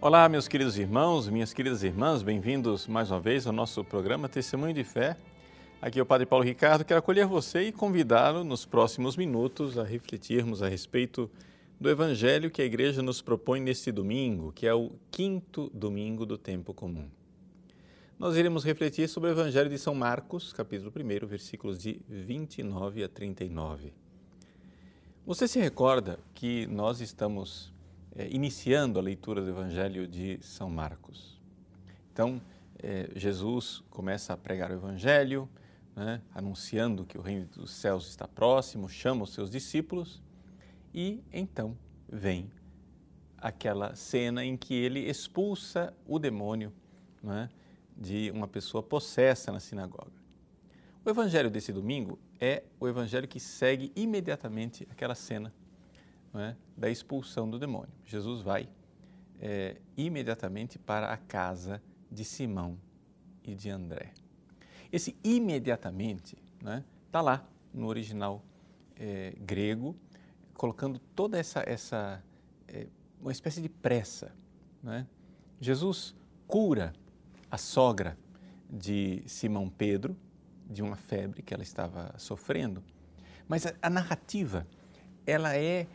Olá, meus queridos irmãos, minhas queridas irmãs, bem-vindos mais uma vez ao nosso programa Testemunho de Fé. Aqui é o Padre Paulo Ricardo, quero acolher você e convidá-lo nos próximos minutos a refletirmos a respeito do Evangelho que a Igreja nos propõe neste domingo, que é o quinto domingo do tempo comum. Nós iremos refletir sobre o Evangelho de São Marcos, capítulo 1, versículos de 29 a 39. Você se recorda que nós estamos iniciando a leitura do Evangelho de São Marcos. Então, Jesus começa a pregar o Evangelho, anunciando que o reino dos céus está próximo, chama os seus discípulos e então vem aquela cena em que ele expulsa o demônio de uma pessoa possessa na sinagoga. O Evangelho desse domingo é o Evangelho que segue imediatamente aquela cena da expulsão do demônio. Jesus vai imediatamente para a casa de Simão e de André. Esse imediatamente está lá no original grego, colocando toda uma espécie de pressa. Jesus cura a sogra de Simão Pedro, de uma febre que ela estava sofrendo, mas a narrativa ela é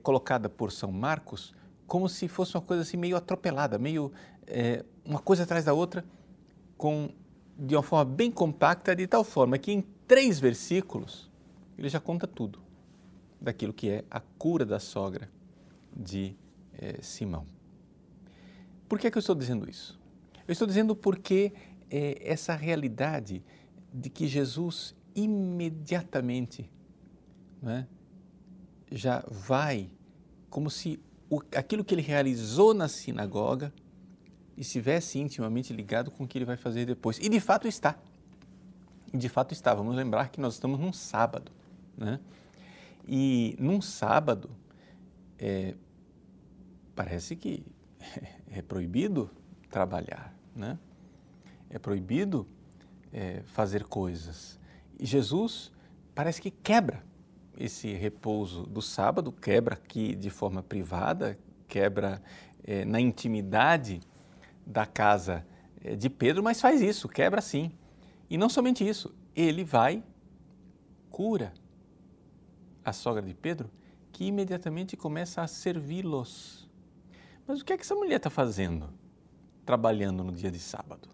colocada por São Marcos como se fosse uma coisa assim meio atropelada, meio uma coisa atrás da outra, de uma forma bem compacta, de tal forma que em 3 versículos ele já conta tudo daquilo que é a cura da sogra de Simão. Por que é que eu estou dizendo isso? Eu estou dizendo porque essa realidade de que Jesus imediatamente já vai como se aquilo que ele realizou na sinagoga estivesse intimamente ligado com o que ele vai fazer depois. E de fato está. Vamos lembrar que nós estamos num sábado. E num sábado, parece que é proibido trabalhar, É proibido fazer coisas. E Jesus parece que quebra esse repouso do sábado, quebra aqui de forma privada, quebra na intimidade da casa de Pedro, mas faz isso, quebra sim. E não somente isso, ele vai, cura a sogra de Pedro, que imediatamente começa a servi-los. Mas o que é que essa mulher está fazendo, trabalhando no dia de sábado?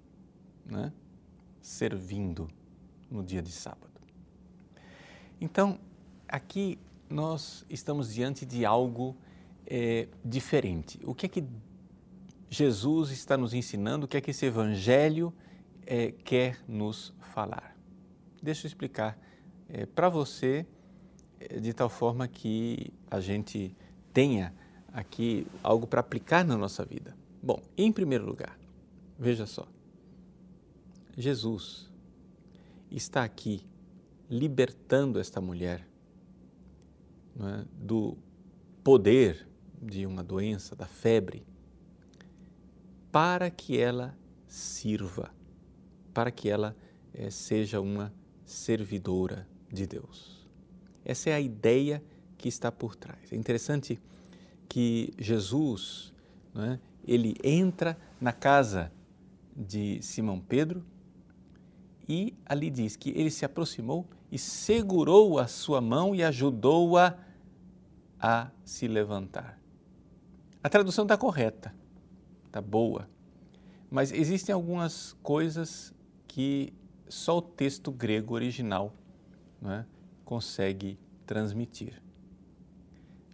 Servindo no dia de sábado. Então, aqui nós estamos diante de algo diferente. O que é que Jesus está nos ensinando? O que é que esse Evangelho quer nos falar? Deixa eu explicar para você de tal forma que a gente tenha aqui algo para aplicar na nossa vida. Bom, em primeiro lugar, veja só, Jesus está aqui libertando esta mulher do poder de uma doença, da febre, para que ela sirva, para que ela seja uma servidora de Deus. Essa é a ideia que está por trás. É interessante que Jesus, ele entra na casa de Simão Pedro e ali diz que ele se aproximou e segurou a sua mão e ajudou-a a se levantar. A tradução está correta, está boa, mas existem algumas coisas que só o texto grego original consegue transmitir.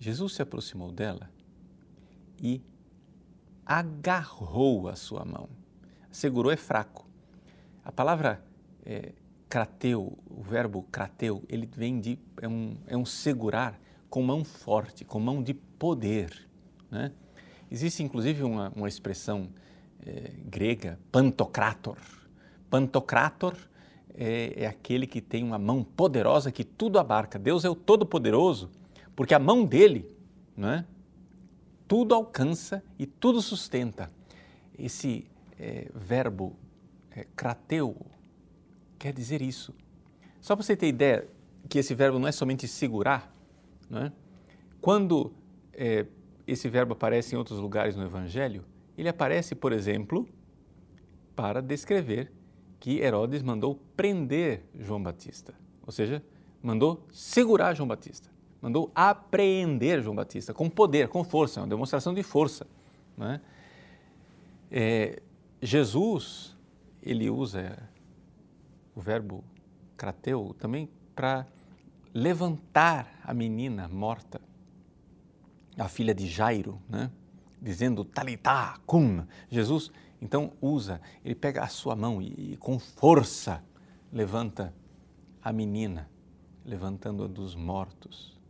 Jesus se aproximou dela e agarrou a sua mão. Segurou é fraco. A palavra crateu, o verbo crateu, ele vem de, é um segurar com mão forte, com mão de poder. Existe inclusive uma expressão grega, pantocrator. Pantocrator é aquele que tem uma mão poderosa que tudo abarca. Deus é o Todo-Poderoso, porque a mão dele tudo alcança e tudo sustenta. Esse verbo crateu quer dizer isso. Só para você ter ideia que esse verbo não é somente segurar, Quando esse verbo aparece em outros lugares no Evangelho, Ele aparece, por exemplo, para descrever que Herodes mandou prender João Batista, ou seja, mandou segurar João Batista, mandou apreender João Batista com poder, com força, uma demonstração de força, não é? Jesus, ele usa o verbo krateu também para levantar a menina morta, a filha de Jairo, né? Dizendo talitá cum. Jesus então usa, ele pega a sua mão e com força levanta a menina, levantando-a dos mortos.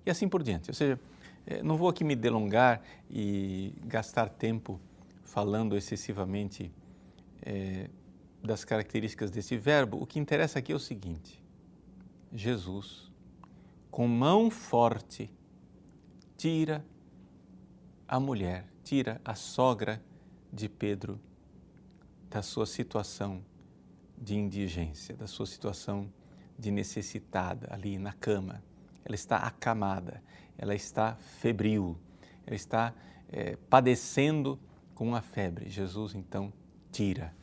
E assim por diante. Ou seja, não vou aqui me delongar e gastar tempo falando excessivamente das características desse verbo. O que interessa aqui é o seguinte: Jesus, com mão forte, tira a mulher, tira a sogra de Pedro da sua situação de indigência, da sua situação de necessitada ali na cama. Ela está acamada, ela está febril, ela está padecendo com a febre. Jesus então tira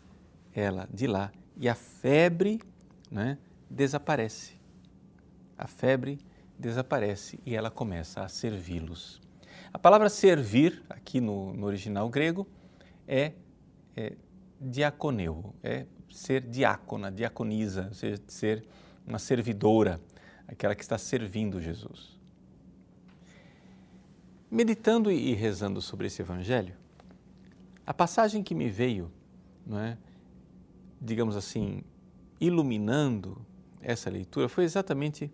ela de lá e a febre, né, desaparece. A febre desaparece e ela começa a servi-los. A palavra servir, aqui no original grego, é diaconeu, é ser diácona, diaconisa, ou seja, ser uma servidora, aquela que está servindo Jesus. Meditando e rezando sobre esse evangelho, a passagem que me veio, não é, digamos assim, iluminando essa leitura, foi exatamente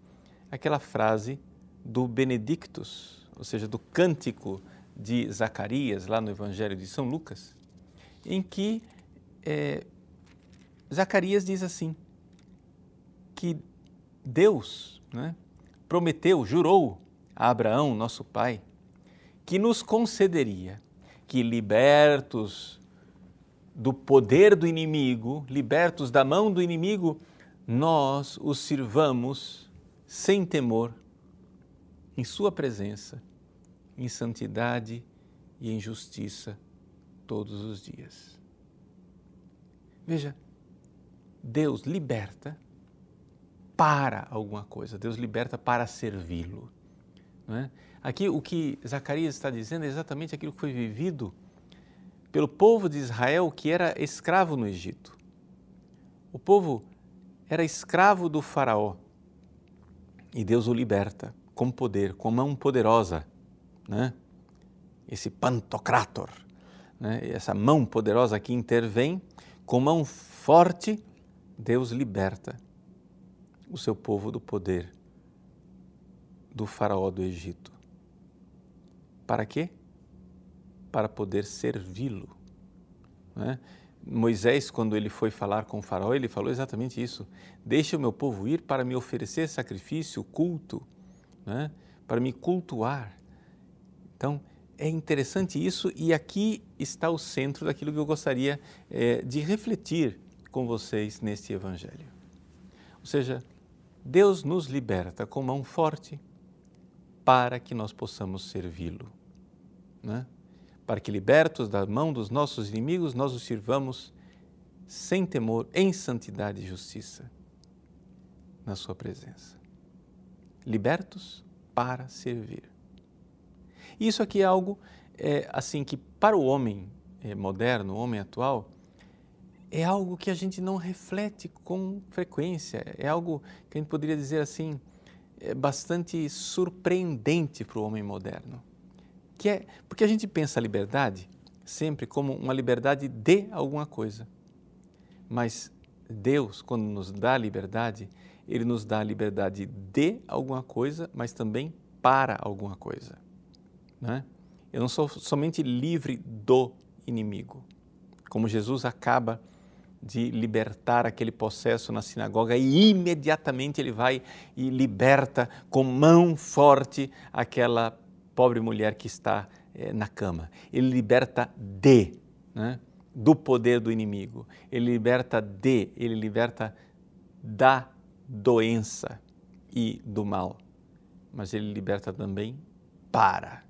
aquela frase do Benedictus, ou seja, do cântico de Zacarias, lá no Evangelho de São Lucas, em que Zacarias diz assim, que Deus, né, prometeu, jurou a Abraão, nosso pai, que nos concederia que, libertos do poder do inimigo, libertos da mão do inimigo, nós os sirvamos sem temor, em sua presença, em santidade e em justiça todos os dias. Veja, Deus liberta para alguma coisa, Deus liberta para servi-lo, não é? Aqui o que Zacarias está dizendo é exatamente aquilo que foi vivido pelo povo de Israel que era escravo no Egito. O povo era escravo do faraó e Deus o liberta com poder, com mão poderosa, né? Esse pantocrator, né? Essa mão poderosa que intervém, com mão forte, Deus liberta o seu povo do poder do faraó do Egito. Para quê? Para poder servi-lo, né? Moisés, quando ele foi falar com o faraó, ele falou exatamente isso: deixa o meu povo ir para me oferecer sacrifício, culto, né? Para me cultuar. Então, é interessante isso e aqui está o centro daquilo que eu gostaria de refletir com vocês neste Evangelho. Ou seja, Deus nos liberta com mão forte para que nós possamos servi-lo, né? Para que, libertos da mão dos nossos inimigos, nós os sirvamos sem temor, em santidade e justiça, na sua presença. Libertos para servir. Isso aqui é algo assim que para o homem moderno, o homem atual, é algo que a gente não reflete com frequência, é algo que a gente poderia dizer assim, bastante surpreendente para o homem moderno. Porque a gente pensa a liberdade sempre como uma liberdade de alguma coisa. Mas Deus, quando nos dá a liberdade, Ele nos dá a liberdade de alguma coisa, mas também para alguma coisa, né? Eu não sou somente livre do inimigo, como Jesus acaba de libertar aquele possesso na sinagoga e imediatamente Ele vai e liberta com mão forte aquela pobre mulher que está na cama. Ele liberta né, do poder do inimigo. Ele liberta da doença e do mal. Mas Ele liberta também para.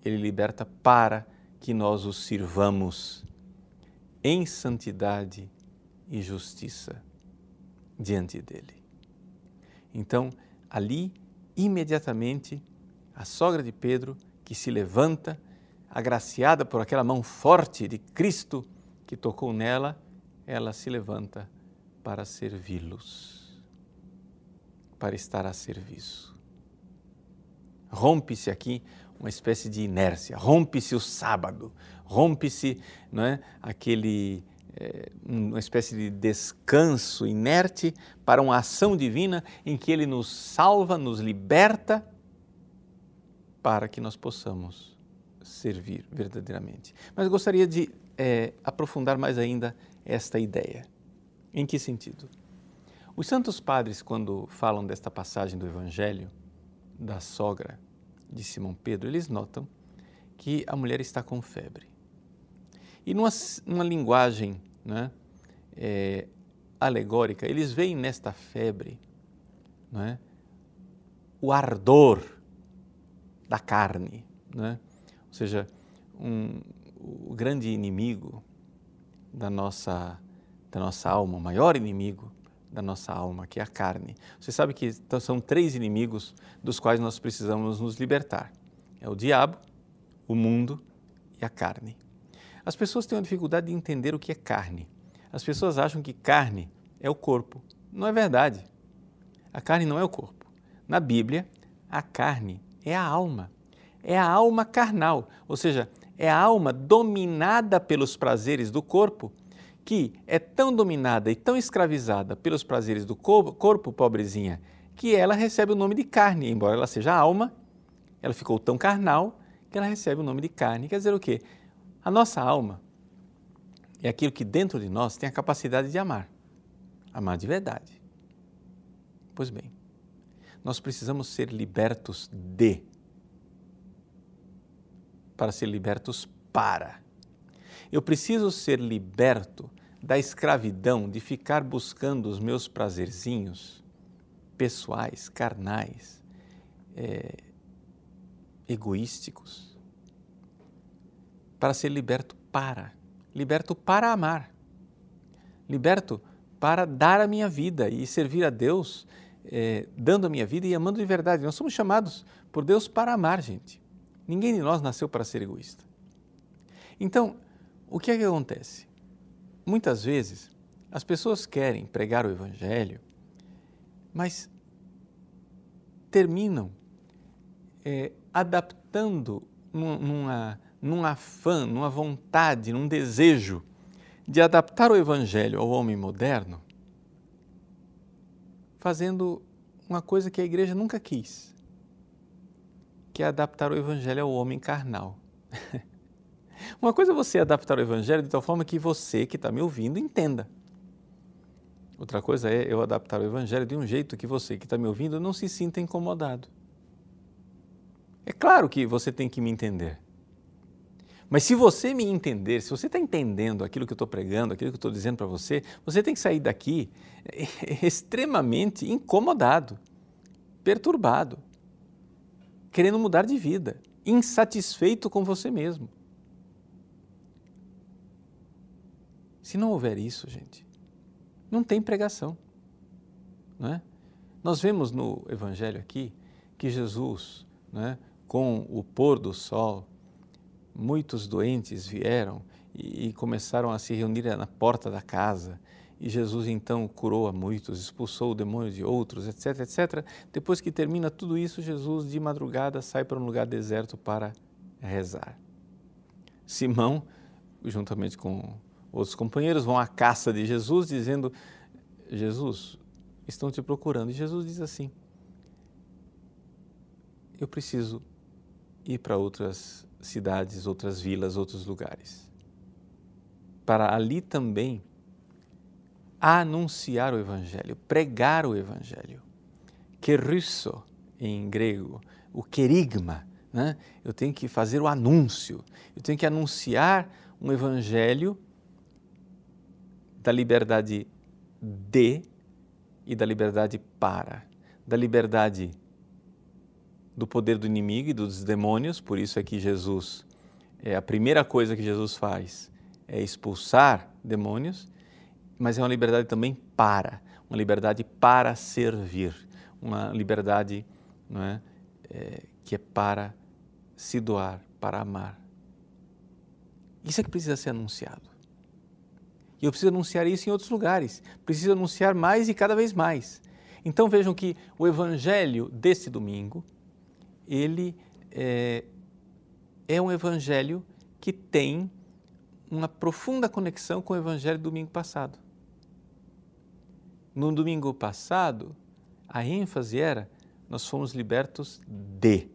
Ele liberta para que nós o sirvamos em santidade e justiça diante dele. Então, ali, imediatamente, a sogra de Pedro, que se levanta, agraciada por aquela mão forte de Cristo que tocou nela, ela se levanta para servi-los, para estar a serviço. Rompe-se aqui uma espécie de inércia, rompe-se o sábado, rompe-se, não é, uma espécie de descanso inerte para uma ação divina em que Ele nos salva, nos liberta, para que nós possamos servir verdadeiramente. Mas gostaria de aprofundar mais ainda esta ideia. Em que sentido? Os santos padres, quando falam desta passagem do Evangelho, da sogra de Simão Pedro, eles notam que a mulher está com febre. E numa linguagem, né, alegórica, eles veem nesta febre, né, o ardor da carne, né? Ou seja, o grande inimigo da nossa alma, o maior inimigo da nossa alma, que é a carne. Você sabe que são 3 inimigos dos quais nós precisamos nos libertar. É o diabo, o mundo e a carne. As pessoas têm uma dificuldade de entender o que é carne. As pessoas acham que carne é o corpo. Não é verdade. A carne não é o corpo. Na Bíblia, a carne é a alma. É a alma carnal, ou seja, é a alma dominada pelos prazeres do corpo, que é tão dominada e tão escravizada pelos prazeres do corpo, pobrezinha, que ela recebe o nome de carne. Embora ela seja alma, ela ficou tão carnal que ela recebe o nome de carne. Quer dizer o quê? A nossa alma é aquilo que dentro de nós tem a capacidade de amar de verdade. Pois bem, nós precisamos ser libertos para ser libertos para. Eu preciso ser liberto da escravidão de ficar buscando os meus prazerzinhos pessoais, carnais, egoísticos, para ser liberto para amar, liberto para dar a minha vida e servir a Deus, dando a minha vida e amando de verdade. Nós somos chamados por Deus para amar, gente. Ninguém de nós nasceu para ser egoísta. Então, o que é que acontece? Muitas vezes, as pessoas querem pregar o Evangelho, mas terminam adaptando num afã, numa vontade, num desejo de adaptar o Evangelho ao homem moderno, fazendo uma coisa que a igreja nunca quis, que é adaptar o Evangelho ao homem carnal. Uma coisa é você adaptar o Evangelho de tal forma que você que está me ouvindo entenda. Outra coisa é eu adaptar o Evangelho de um jeito que você que está me ouvindo não se sinta incomodado. É claro que você tem que me entender. Mas se você me entender, se você está entendendo aquilo que eu estou pregando, aquilo que eu estou dizendo para você, você tem que sair daqui extremamente incomodado, perturbado, querendo mudar de vida, insatisfeito com você mesmo. Se não houver isso, gente, não tem pregação, não é? Nós vemos no Evangelho aqui que Jesus, não é, com o pôr do sol, muitos doentes vieram e começaram a se reunir na porta da casa. E Jesus então curou a muitos, expulsou o demônio de outros, etc, etc. Depois que termina tudo isso, Jesus de madrugada sai para um lugar deserto para rezar. Simão, juntamente com outros companheiros, vão à caça de Jesus dizendo: Jesus, estão te procurando. E Jesus diz assim: eu preciso ir para outras cidades, outras vilas, outros lugares, para ali também anunciar o Evangelho, pregar o Evangelho. Kerusso, em grego, o querigma, né? Eu tenho que fazer o anúncio, eu tenho que anunciar um Evangelho da liberdade de e da liberdade para, da liberdade do poder do inimigo e dos demônios. Por isso é que Jesus a primeira coisa que Jesus faz é expulsar demônios, mas é uma liberdade também uma liberdade para servir, uma liberdade, não é, que é para se doar, para amar. Isso é que precisa ser anunciado. E eu preciso anunciar isso em outros lugares, preciso anunciar mais e cada vez mais. Então vejam que o evangelho desse domingo, ele é um evangelho que tem uma profunda conexão com o evangelho do domingo passado. No domingo passado, a ênfase era: nós fomos libertos de.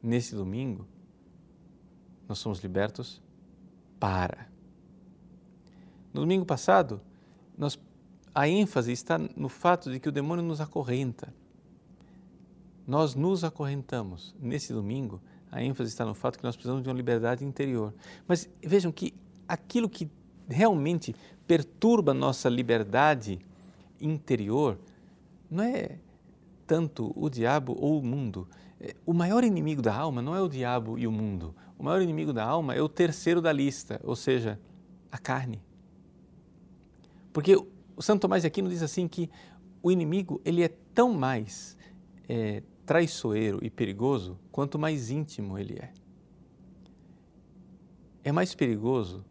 Nesse domingo, nós somos libertos para. No domingo passado, a ênfase está no fato de que o demônio nos acorrenta. Nós nos acorrentamos. Nesse domingo, a ênfase está no fato que nós precisamos de uma liberdade interior. Mas vejam que aquilo que realmente perturba nossa liberdade interior não é tanto o diabo ou o mundo. O maior inimigo da alma não é o diabo e o mundo. O maior inimigo da alma é o terceiro da lista, ou seja, a carne. Porque o Santo Tomás de Aquino diz assim que o inimigo ele é tão mais traiçoeiro e perigoso quanto mais íntimo ele é. É mais perigoso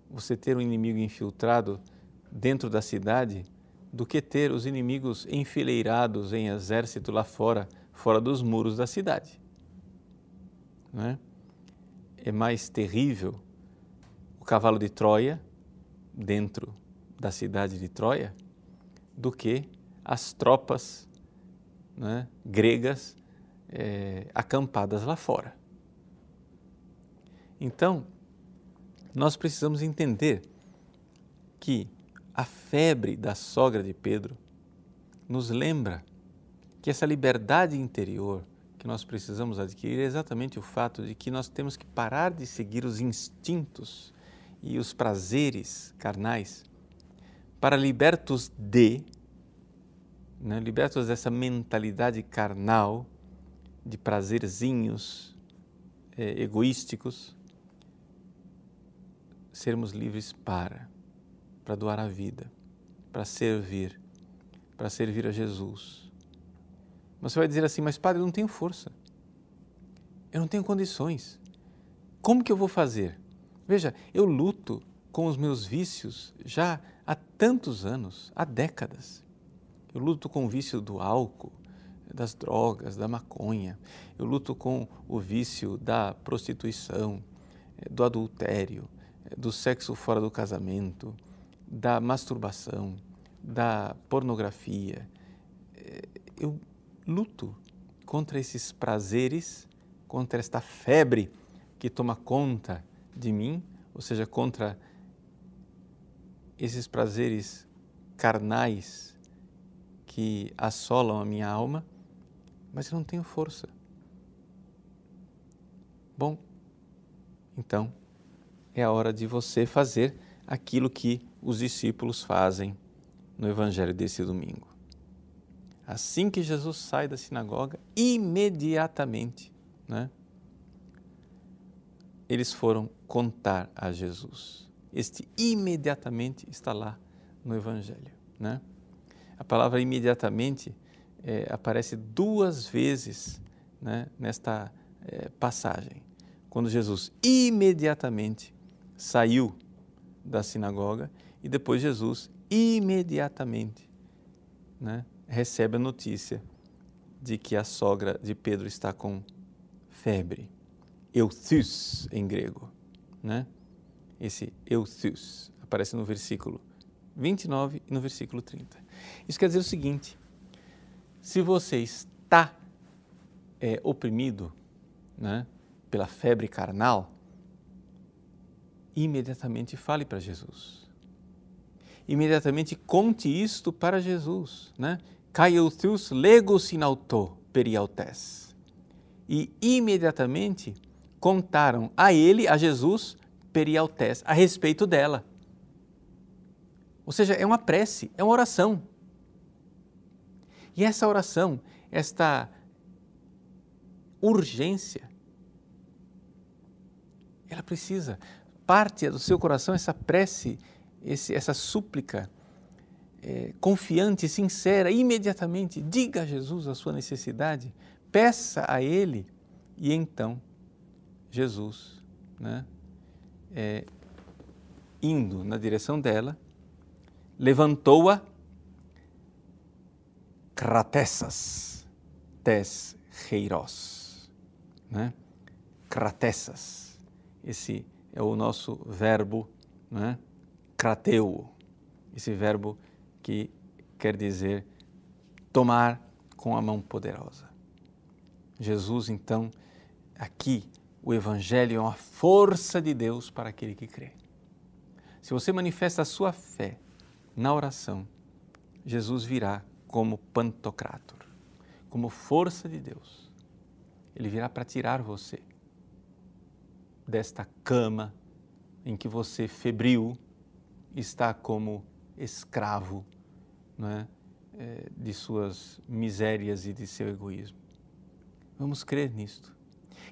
você ter um inimigo infiltrado dentro da cidade do que ter os inimigos enfileirados em exército lá fora dos muros da cidade. Não é? É mais terrível o cavalo de Troia dentro da cidade de Troia do que as tropas, né, gregas acampadas lá fora. Então, nós precisamos entender que a febre da sogra de Pedro nos lembra que essa liberdade interior que nós precisamos adquirir é exatamente o fato de que nós temos que parar de seguir os instintos e os prazeres carnais para libertos libertos dessa mentalidade carnal de prazerzinhos egoísticos, sermos livres para doar a vida, para servir a Jesus. Mas você vai dizer assim: mas padre, eu não tenho força, eu não tenho condições, como que eu vou fazer? Veja, eu luto com os meus vícios já há tantos anos, há décadas. Eu luto com o vício do álcool, das drogas, da maconha, eu luto com o vício da prostituição, do adultério, do sexo fora do casamento, da masturbação, da pornografia. Eu luto contra esses prazeres, contra esta febre que toma conta de mim, ou seja, contra esses prazeres carnais que assolam a minha alma, mas eu não tenho força. Bom, então é a hora de você fazer aquilo que os discípulos fazem no Evangelho desse domingo. Assim que Jesus sai da sinagoga, imediatamente, eles foram contar a Jesus. Este imediatamente está lá no Evangelho. A palavra imediatamente aparece 2 vezes nesta passagem. Quando Jesus imediatamente saiu da sinagoga e depois Jesus imediatamente recebe a notícia de que a sogra de Pedro está com febre. Euthus em grego. Esse euthus aparece no versículo 29 e no versículo 30. Isso quer dizer o seguinte: se você está oprimido pela febre carnal, imediatamente fale para Jesus. Imediatamente conte isto para Jesus. Kai euthus lego sinauto periautes. E imediatamente contaram a ele, a Jesus, periautes, a respeito dela. Ou seja, é uma prece, é uma oração. E essa oração, esta urgência, Ela precisa. Parte do seu coração essa prece, essa súplica confiante, sincera, imediatamente. Diga a Jesus a sua necessidade, peça a Ele e então Jesus, né, indo na direção dela, levantou-a, kratessas tes heiros, né? Kratessas, esse é o nosso verbo, né? Krateu, esse verbo que quer dizer tomar com a mão poderosa. Jesus, então, aqui, o Evangelho é uma força de Deus para aquele que crê. Se você manifesta a sua fé na oração, Jesus virá como Pantocrator, como força de Deus. Ele virá para tirar você desta cama em que você, febril, está como escravo, não é? De suas misérias e de seu egoísmo. Vamos crer nisto.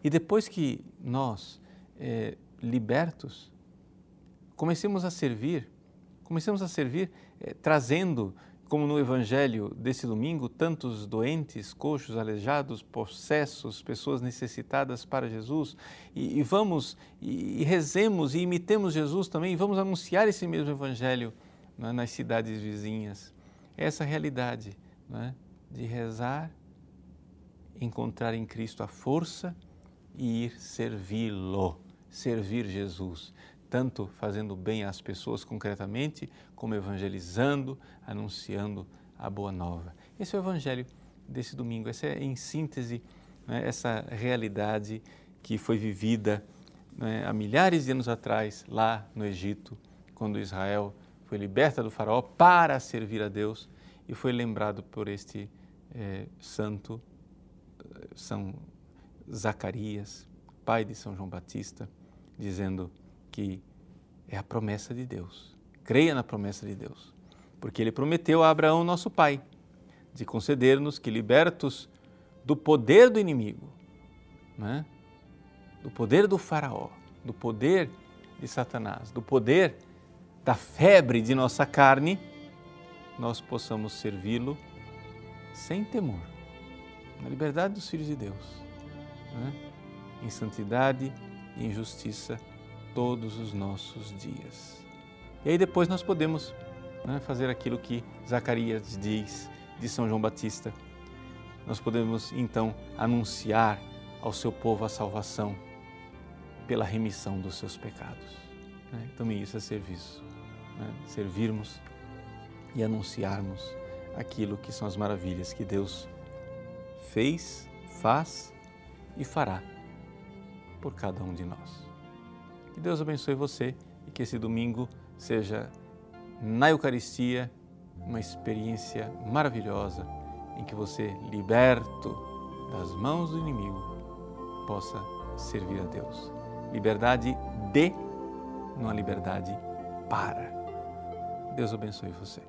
E depois que nós, libertos, comecemos a servir trazendo, como no Evangelho desse domingo, tantos doentes, coxos, aleijados, possessos, pessoas necessitadas para Jesus, e vamos e rezemos e imitemos Jesus também, e vamos anunciar esse mesmo Evangelho, não é, nas cidades vizinhas. Essa realidade, não é, de rezar, encontrar em Cristo a força e ir servi-lo, servir Jesus, tanto fazendo bem às pessoas concretamente, como evangelizando, anunciando a boa nova. Esse é o Evangelho desse domingo, essa é, em síntese, né, essa realidade que foi vivida, né, há milhares de anos atrás, lá no Egito, quando Israel foi liberta do faraó para servir a Deus e foi lembrado por este santo, São Zacarias, pai de São João Batista, dizendo que é a promessa de Deus. Creia na promessa de Deus, porque Ele prometeu a Abraão, nosso pai, de conceder-nos que, libertos do poder do inimigo, né, do poder do faraó, do poder de Satanás, do poder da febre de nossa carne, nós possamos servi-lo sem temor, na liberdade dos filhos de Deus, né, em santidade e em justiça todos os nossos dias. E aí depois nós podemos, né, fazer aquilo que Zacarias diz de São João Batista. Nós podemos então anunciar ao seu povo a salvação pela remissão dos seus pecados. Né? Também isso é serviço, né? Servirmos e anunciarmos aquilo que são as maravilhas que Deus fez, faz e fará por cada um de nós. Que Deus abençoe você e que esse domingo seja, na Eucaristia, uma experiência maravilhosa em que você, liberto das mãos do inimigo, possa servir a Deus. Liberdade de, não a liberdade para. Deus abençoe você.